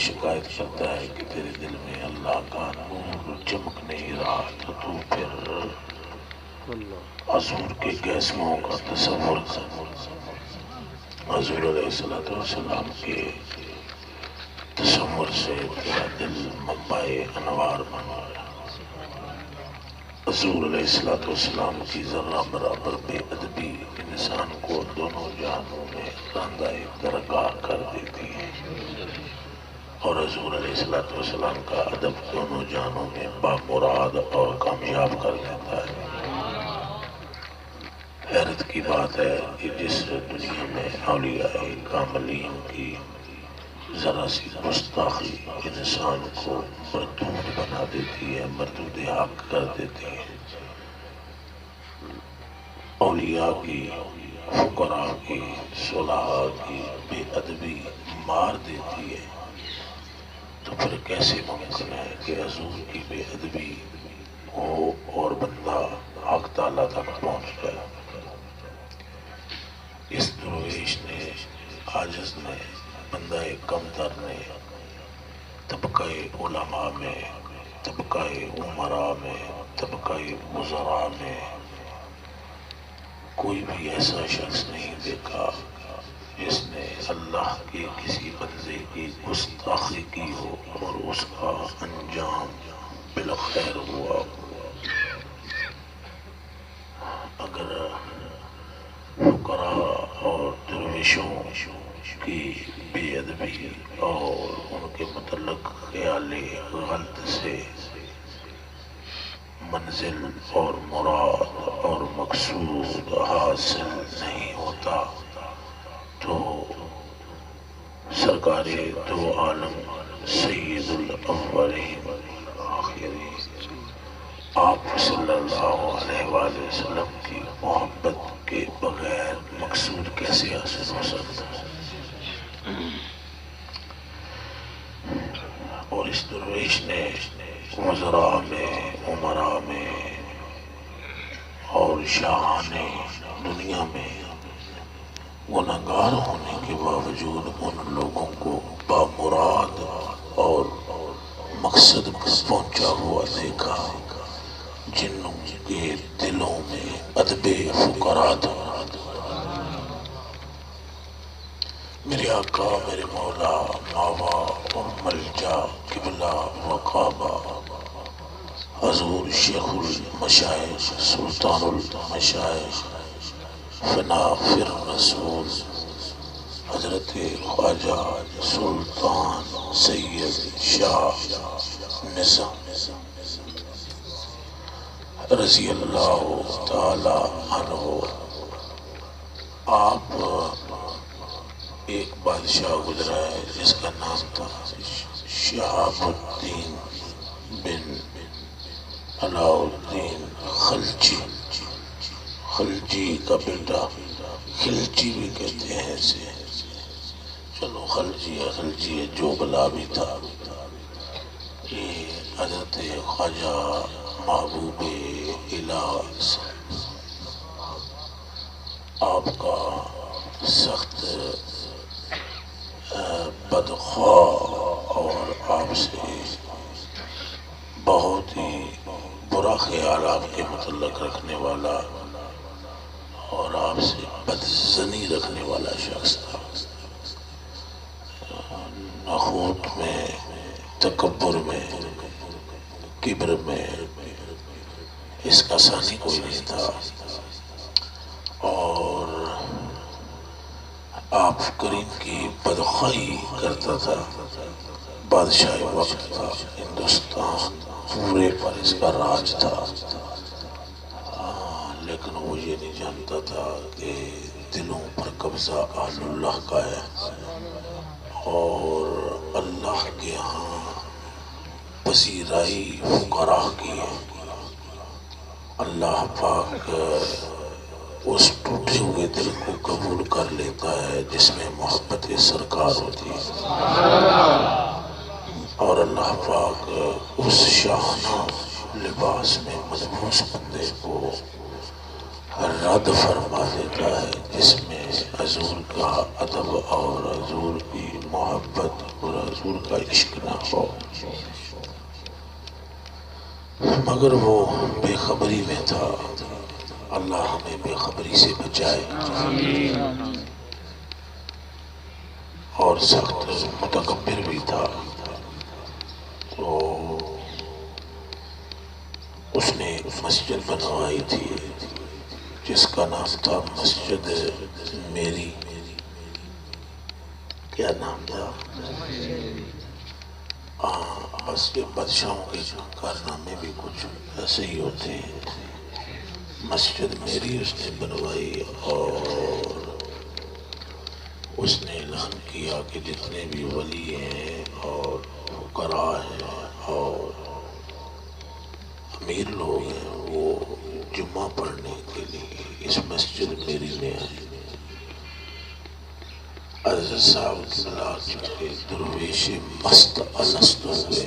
شکایت کرتا ہے کہ تیرے دل میں اللہ کا نور چمک نہیں رہا تو پھر حضور کے گیسموں کا تصور کر۔ حضور علیہ السلام کے تصور سے تیرا دل منبع انوار بنا۔ حضور علیہ السلام کی ذرہ برابر بے ادبی انسان کو دونوں جہانوں میں راندہ درگاہ کر دیتی ہے، اور حضور علیہ السلام کا ادب دونوں جہانوں میں بامراد اور کامیاب کر دیتا ہے۔ حیرت کی بات ہے کہ جس دنیا میں اولیاء کاملین کی ذرا سی گستاخی انسان کو مردود بنا دیتی ہے، مردود حق کر دیتی ہے، اولیاء کی، فقراء کی، صلحاء کی بے ادبی مار دیتی ہے، تو پھر کیسے ممکن ہے کہ حضور کی بے ادبی ہو اور بندہ حق تعالیٰ تک پہنچ جائے؟ اس درویش نے، عاجز نے، بندہ کمتر نے طبقہ علماء میں، طبقہ عمراء میں، طبقہ وزراء میں کوئی بھی ایسا شخص نہیں دیکھا جس نے اللہ کے کسی بندے کی گستاخی کی ہو اور اس کا انجام بالخیر ہوا۔ اگر فقراء اور درویشوں کی بے ادبی اور ان کے متعلق خیال غلط سے منزل اور مراد اور مقصود حاصل نہیں ہوتا تو سرکار دو عالم سید الاولین آخرین آپ صلی اللہ علیہ وآلہ وسلم کی محبت کے بغیر مقصود کیسے حاصل ہو سکتا ہے؟ اور اس درویش نے وزراء میں، عمراء میں اور شاہان دنیا میں گناہگار ہونے کے باوجود ان لوگوں کو بامراد اور مقصد پہنچا ہوا دیکھا جن کے دلوں میں ادب فقراء تھا۔ میرے آقا، میرے مولا، ماوا اور ملجا، قبلہ و کعبہ، حضور شیخ المشائخ، سلطان المشائخ، فنا فر رسول، حضرت خواجہ سلطان سید شاہ نظام رضی اللہ تعالی عنہ۔ آپ ایک بادشاہ گزرا ہے جس کا نام تھا شہاب الدین بن علاء الدین خلجی، خلجی کا بیٹا، خلجی بھی کہتے ہیں اسے، چلو خلجی ہے، جو بلا بھی تھا۔ یہ حضرت خواجہ محبوب الہ آپ کا سخت بدخواہ اور آپ سے بہت ہی برا خیال آپ کے متعلق رکھنے والا اور آپ سے بدظنی رکھنے والا شخص تھا۔ نخوت میں، تکبر میں، کبر میں اس کا ثانی کوئی نہیں تھا، اور آپ کریم کی بدخواہی کرتا تھا۔ بادشاہ وقت تھا، ہندوستان پورے پر اس کا راج تھا، لیکن وہ یہ نہیں جانتا تھا کہ دلوں پر قبضہ اہل اللہ کا ہے اور اللہ کے ہاں پذیرائی فقراء کی ہے۔ اللہ پاک اس ٹوٹے ہوئے دل کو قبول کر لیتا ہے جس میں محبت سرکار ہوتی ہے، اور اللہ پاک اس شاہانہ لباس میں ملبوس بندے کو رد فرما دیتا ہے جس میں حضور کا ادب اور حضور کی محبت اور حضور کا عشق نہ ہو، مگر وہ بے خبری میں تھا۔ اللہ ہمیں بے خبری سے بچائے، اور سخت متکبر بھی تھا، تو اس نے مسجد بنوائی تھی جس کا نام تھا مسجد میری۔ کیا نام تھا؟ بس کے بادشاہوں کے کارنامے بھی کچھ ایسے ہی ہوتے ہیں۔ مسجد میری اس نے بنوائی، اور اس نے اعلان کیا کہ جتنے بھی ولی ہیں اور فقراء ہیں اور امیر لوگ ہیں وہ جمعہ پڑھنے کے لیے اس مسجد میری میں آئیں۔ عزیز صاحب اللہ چونکہ درویش مست الست ہوئے،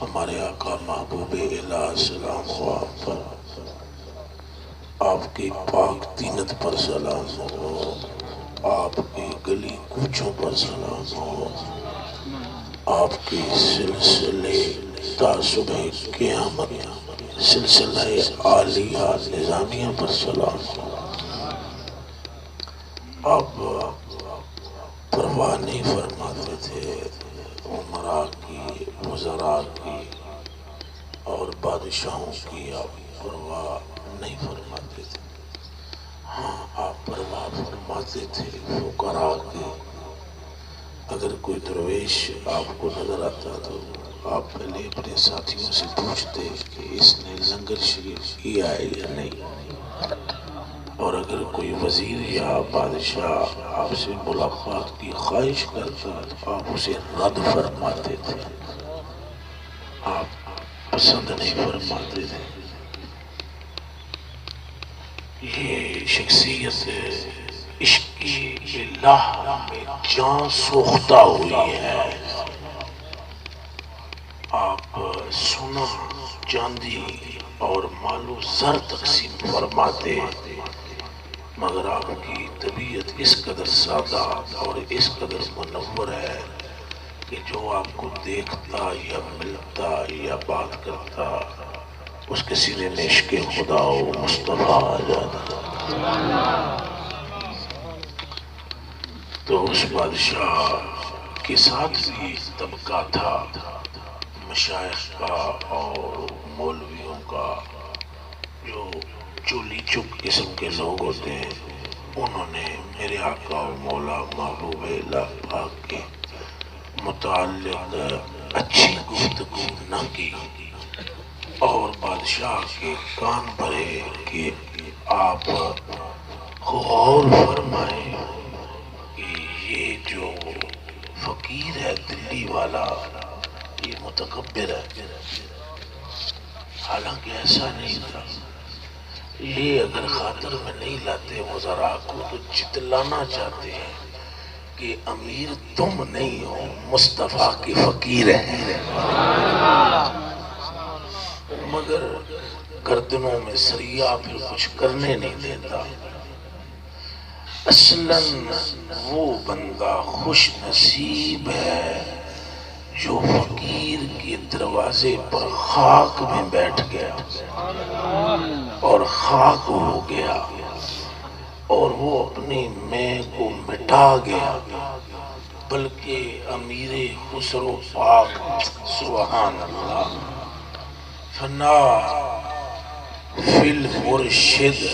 ہمارے آقا محبوب الہ سلام ہوا پر آپ کی پاک تینت پر سلام ہو، آپ کی گلی کوچوں پر سلام ہو، آپ کی سلسلے تا صبح قیامت سلسلہ عالیہ نظامیہ پر سلام ہو۔ آپ پرواہ نہیں فرماتے تھے عمراء کی، وزراء کی اور بادشاہوں کی، آپ پرواہ نہیں فرماتے تھے۔ ہاں آپ پرواہ فرماتے تھے فقراء کی۔ اگر کوئی درویش آپ کو نظر آتا تو آپ پہلے اپنے ساتھیوں سے پوچھتے کہ اس نے لنگر شریف کیا ہے یا نہیں، اور اگر کوئی وزیر یا بادشاہ آپ سے ملاقات کی خواہش کرتا تو آپ اسے رد فرماتے تھے، آپ پسند نہیں فرماتے تھے۔ یہ شخصیت عشق الہ میں جان سوختہ ہوئی ہے۔ آپ سونا، چاندی اور مال و زر تقسیم فرماتے، مگر آپ کی طبیعت اس قدر سادہ اور اس قدر منور ہے کہ جو آپ کو دیکھتا یا ملتا یا بات کرتا اس کے سینے میں عشق خدا و مصطفیٰ آ جاتا۔ تو اس بادشاہ کے ساتھ بھی طبقہ تھا، مشائخ کا اور مولویوں کا، جو چولی چک قسم کے لوگ ہوتے ہیں۔ انہوں نے میرے آقا و مولا محبوب الہ پاک کے متعلق اچھی گفتگو نہ کی، اور بادشاہ کے کان بھرے کہ آپ غور فرمائیں کہ یہ جو فقیر ہے دلی والا یہ متکبر ہے، حالانکہ ایسا نہیں تھا۔ یہ اگر خاطر میں نہیں لاتے وزراء کو تو جتلانا چاہتے ہیں کہ امیر تم نہیں ہو، مصطفیٰ کی فقیر ہیں، مگر گردنوں میں سریا پھر کچھ کرنے نہیں دیتا۔ اصلاً وہ بندہ خوش نصیب ہے جو فقیر کے دروازے پر خاک میں بیٹھ گیا اور خاک ہو گیا، اور وہ اپنی میں کو مٹا گیا، بلکہ امیر خسرو پاک سبحان اللہ فنا فی المرشد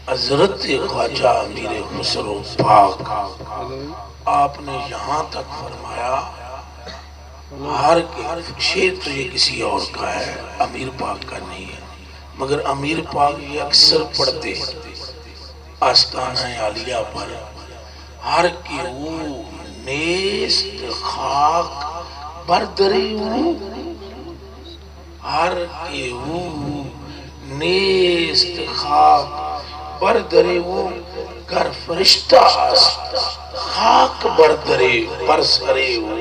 حضرت خواجہ امیر خسرو پاک، آپ نے یہاں تک فرمایا ہر شیر تو یہ کسی اور کا ہے، امیر پاک کا نہیں ہے، مگر امیر پاک یہ اکثر پڑھتے آستانہ عالیہ پر ہر کی او نیست خاک بردری او ہر کی او نیست خاک بردری او گر فرشتہ خاک بردری برسرے او.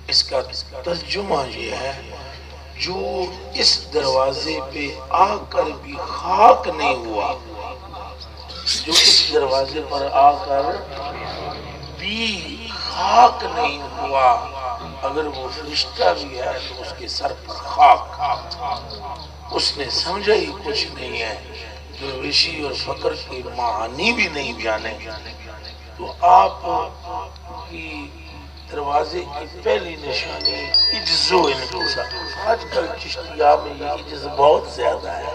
اس کا ترجمہ یہ ہے جو اس دروازے پہ آ کر بھی خاک نہیں ہوا، جو اس دروازے پر آ کر بھی خاک نہیں ہوا، اگر وہ فرشتہ بھی ہے تو اس کے سر پر خاک. اس نے سمجھا ہی کچھ نہیں ہے، درویشی اور فقر کے معانی بھی نہیں جانے. تو آپ کی دروازے کی پہلی نشانی عجز و انکسار. آج کل چشتیہ میں یہ عجز بہت زیادہ ہے،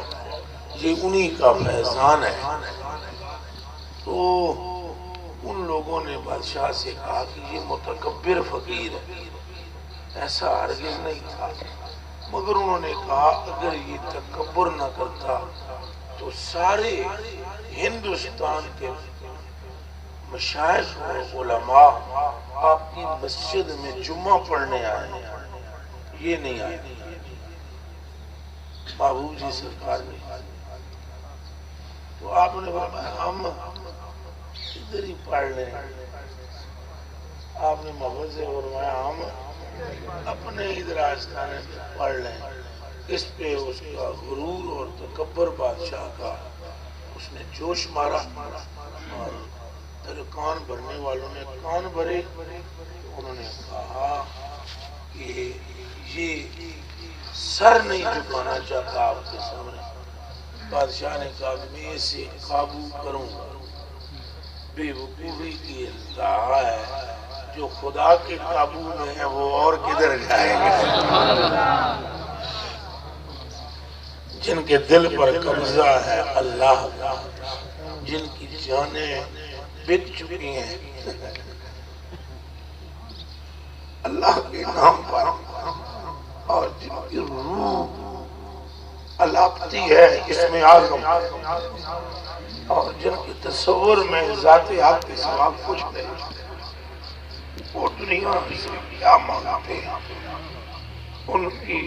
یہ انہی کا فیضان ہے. تو ان لوگوں نے بادشاہ سے کہا کہ یہ متکبر فقیر ہے، ایسا ہرگز نہیں تھا. مگر انہوں نے کہا اگر یہ تکبر نہ کرتا تو سارے ہندوستان کے مشائخ اور علماء آپ کی مسجد میں جمعہ پڑھنے آئے. یہ نہیں آئے. محبوب جی سرکار نے تو آپ نے فرمایا ہم ادھر ہی پڑھ لیں. آپ نے محبوب سے فرمایا ہم اپنے ادھر آستانے پڑھ لیں. اس پہ اس کا غرور اور تکبر بادشاہ کا اس نے جوش مارا اور کان بھرنے والوں نے کان بھرے. انہوں نے کہا کہ یہ سر نہیں جھکانا چاہتا آپ کے سامنے. بادشاہ نے کہا کہ میں اسے قابو کروں گا. بے وقوفی کی انتہا ہے، جو خدا کے قابو میں ہے وہ اور کدھر جائے گا. جن کے دل پر قبضہ ہے اللہ کا، جن کی جانیں بک چکی ہیں اللہ کے نام پر، اور جن کی روح الاپتی ہے اسم اعظم، اور جن کے تصور میں ذات حق کے سوا کچھ نہیں، وہ دنیا سے کیا مانگتے ہیں. ان کی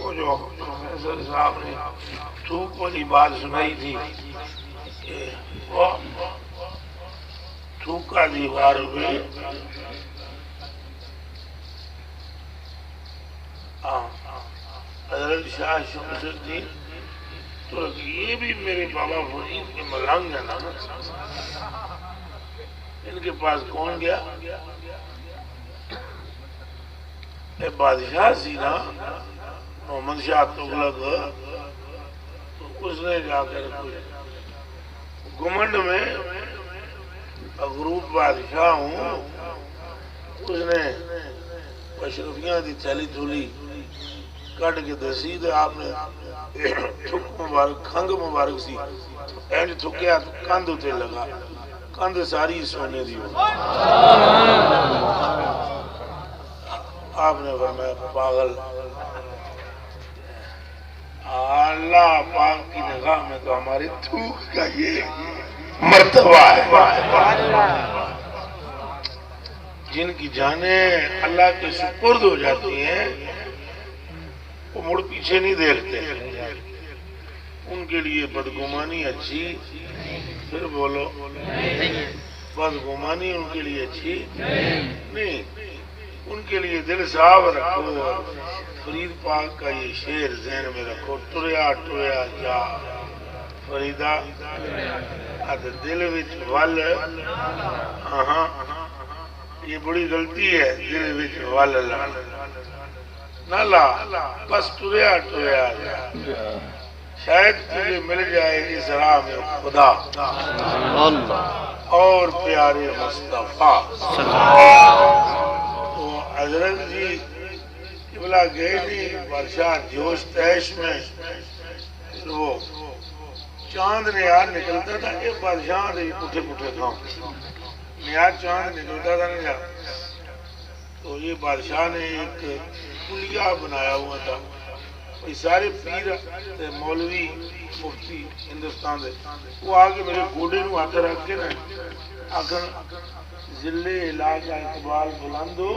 وہ جو پروفیسر صاحب نے تھوک والی بات سنائی تھی کہ وہ تھوکا دیوار پہ حضرت شاہ شمس الدین تو یہ بھی میرے بابا فرید کے ملنگ ہے نا، ان کے پاس کون گیا؟ اے بادشاہ سی نا محمد شاہ تغلق، تو اس نے جا کر گمنڈ میں غروب بادشاہ ہوں، اس نے اشرفیاں دی تھیلی تھولی کٹ کے دسی تو آپ نے تھک مبارک کھنگ مبارک سی اینج تھکیا تو کندھ تے لگا، کندھ ساری سونے دی ہو. آپ نے فرمایا پاگل، اللہ پاک کی نگاہ میں تو ہماری تھوک کا یہ مرتبہ ہے. جن کی جانیں اللہ کے سپرد ہو جاتی ہیں وہ مڑ پیچھے نہیں دیکھتے. ان کے لیے بدگمانی اچھی، پھر بولو بدگمانی ان کے لیے اچھی نہیں. ان کے لیے دل صاف رکھو. فرید پاک کا یہ شعر ذہن میں رکھو، ٹریا ٹریا جا فریدا اد دل وچ ول. ہاں یہ بڑی غلطی ہے، دل وچ ول نہ لا، بس ٹریا ٹریا جا، شاید تجھے مل جائے اس راہ میں خدا اور پیارے مصطفیٰ. تو حضرت جی قبلہ گئے نہیں، بادشاہ جوش تیش میں. وہ چاند نیار نکلتا تھا کہ بادشاہ نے پٹھے پٹھے کھاؤں، نیار چاند نکلتا تھا نا. تو یہ بادشاہ نے ایک پلیا بنایا ہوا تھا، یہ سارے پیر مولوی مفتی ہندوستان دے وہ آ کے میرے گوڑے نو ہاتھ رکھ کے نا آخر ضلع علاقہ اقبال بلندو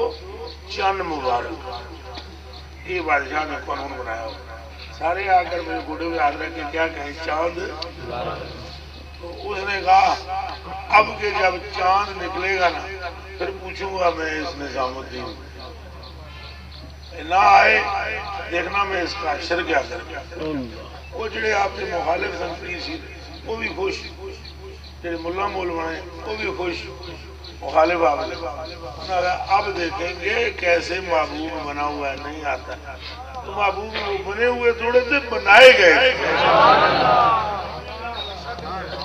چند مبارک، یہ بادشاہ نے قانون بنایا ہو. سارے آ کر میرے گوڑے میں ہاتھ رکھ کے کیا کہیں چاند. تو اس نے کہا اب کہ جب چاند نکلے گا نا پھر پوچھوں گا میں اس نظام الدین نہ آئے دیکھنا میں اس کا اشر کیا کر. وہ جڑے آپ کے مخالف سنپری سی وہ بھی خوش، جڑے ملا مول بنے وہ بھی خوش، مخالف آپ اب دیکھیں گے کیسے محبوب بنا ہوا ہے. نہیں آتا تو محبوب بنے ہوئے تھوڑے سے بنائے گئے.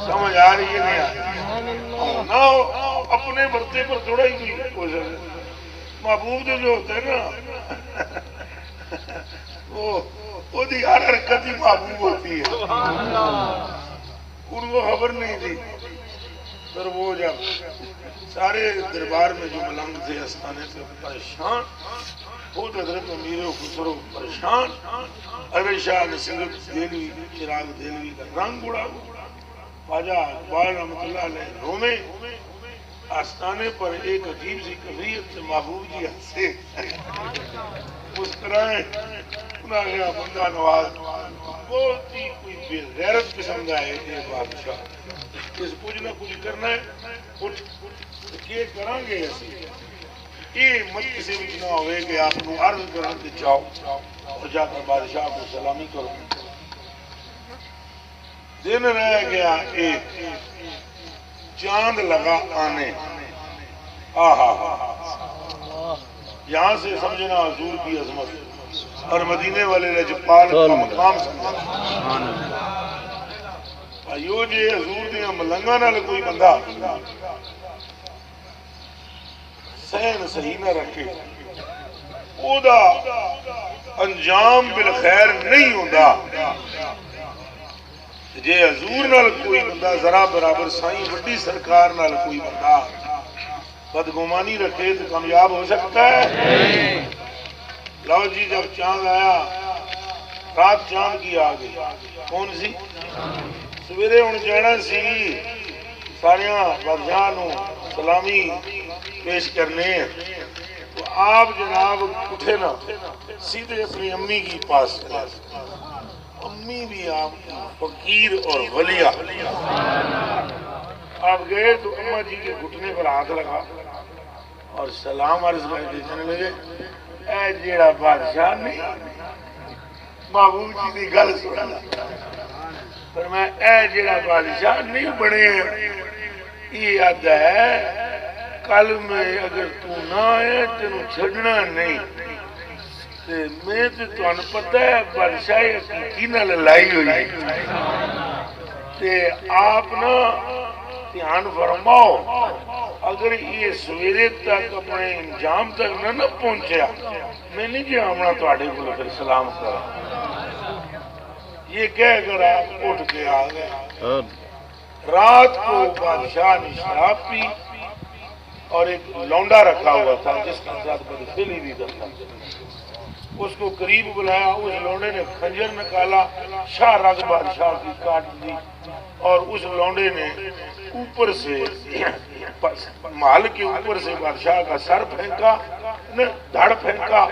سمجھ آ رہی ہے نہیں آ رہی؟ نہ اپنے برتے پر تھوڑا ہی کوشش. محبوب جو ہوتا ہے نا وہ دی ہر حرکت ہی محبوب ہوتی ہے. ان کو خبر نہیں تھی. پھر وہ جب سارے دربار میں جو ملنگ تھے استانے سے پریشان، خود حضرت امیر خسرو پریشان، حضرت شاہ نصیر دہلوی چراغ دہلوی کا رنگ اڑا، خواجہ اقبال رحمۃ اللہ علیہ رومے. آستانے پر ایک عجیب سی کیفیت سے محبوب جی ہنسے مسکرائے. انہوں نے کہا بندہ نواز بہت ہی کوئی بے غیرت قسم کا ہے یہ بادشاہ، اس کچھ نہ کچھ کرنا ہے اٹھ یہ کریں گے. ایسے یہ مت کسی بھی نہ ہوئے کہ آپ کو عرض کریں کہ جاؤ اور جا کر بادشاہ کو سلامی کرو. دن رہ گیا ایک، چاند لگا آنے. یہاں سے سمجھنا حضور کی عظمت اور مدینے والے رجپال کا مقام سمجھنا. یو جی حضور دیا ملنگا نال کوئی بندہ سہن صحیح نہ رکھے او دا انجام بالخیر نہیں ہوتا. جے حضور نال کوئی بندہ ذرا برابر سائیں وڈی سرکار نال کوئی بندہ بدگمانی رکھے تو کامیاب ہو سکتا ہے. لو جی جب چاند آیا، رات چاند کی آ گئی. کون سی؟ سویرے ہوں جانا سی ساریاں بادشاہ نو سلامی پیش کرنے. تو آپ جناب اٹھے نا سیدھے اپنی امی کی پاس چلے. امی بھی آپ فقیر اور ولیہ. آپ گئے تو اماں جی کے گھٹنے پر ہاتھ لگا اور سلام عرض کر کے کہنے لگے اے جیڑا بادشاہ نہیں محبوب جی کی گل سننا. پر میں اے جیڑا بادشاہ نہیں بنے یہ یاد ہے کل میں اگر تو نہ آئے تینوں چھڑنا نہیں. میں تو تمہیں پتہ ہے بادشاہی حقیقی نہ لڑائی ہوئی تے آپ نا دھیان فرماؤ اگر یہ سویرے تک اپنے انجام تک نہ پہنچیا میں نہیں جی آمنا تھوڑے کو پھر سلام کرا. یہ کہہ کر آپ اٹھ کے آ گئے. رات کو بادشاہ نے شراب پی اور ایک لونڈا رکھا ہوا تھا جس کے ساتھ بدفعلی بھی کرتا. اس کو قریب بلایا، اس لونڈے نے خنجر نکالا، شاہ رگ بادشاہ کی کاٹ دی اور اس لونڈے نے اوپر سے محل کے اوپر سے بادشاہ کا سر پھینکا، دھڑ پھینکا،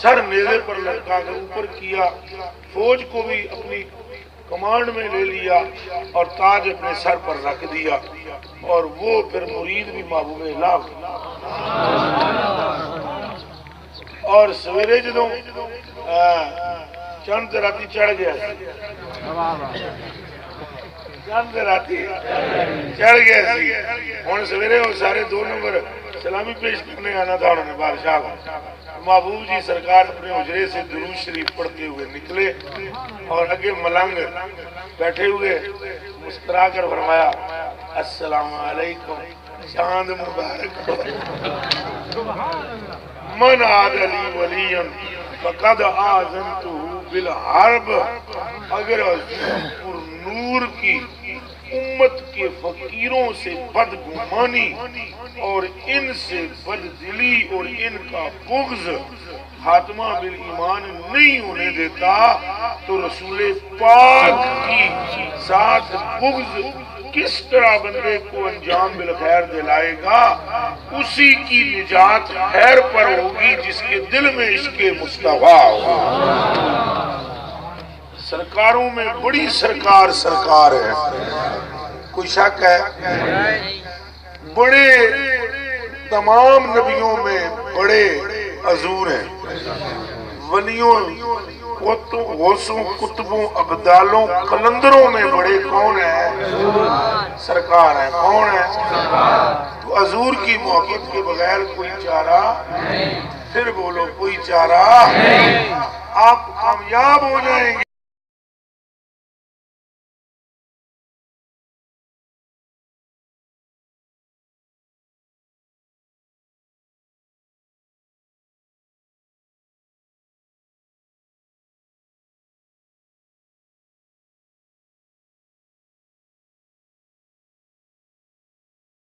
سر نیزے پر لٹکا کر اوپر کیا. فوج کو بھی اپنی کمانڈ میں لے لیا اور تاج اپنے سر پر رکھ دیا. اور وہ پھر مرید بھی محبوب الہ اور سویرے جدوں چند راتی چڑھ گیا، چند راتی چڑھ گیا سی. ہوں سویرے وہ سارے 2 نمبر سلامی پیش کرنے آنا تھا انہوں نے بادشاہ کا. محبوب جی سرکار اپنے حجرے سے درود شریف پڑھتے ہوئے نکلے اور اگے ملنگ بیٹھے ہوئے مسکرا کر فرمایا السلام علیکم چاند مبارک. من عاد لی ولی فقد آذنتہ بالحرب. اگر حضور پر نور کی امت کے فقیروں سے بدگمانی اور ان سے بددلی اور ان کا بغض خاتمہ بالایمان نہیں ہونے دیتا، تو رسول پاک کی ذات بغض کس طرح بندے کو انجام بالخیر دلائے گا؟ اسی کی نجات خیر پر ہوگی جس کے دل میں عشق مصطفیٰ ہوگا۔ سرکاروں میں بڑی سرکار ہے، کوئی شک ہے؟ بڑے تمام نبیوں میں بڑے حضور ہیں، ولیوں غوثوں قطبوں ابدالوں قلندروں میں بڑے کون ہیں؟ سرکار ہیں۔ کون ہیں؟ تو حضور کی محبت کے بغیر کوئی چارہ، پھر بولو کوئی چارہ، آپ کامیاب ہو جائیں گے۔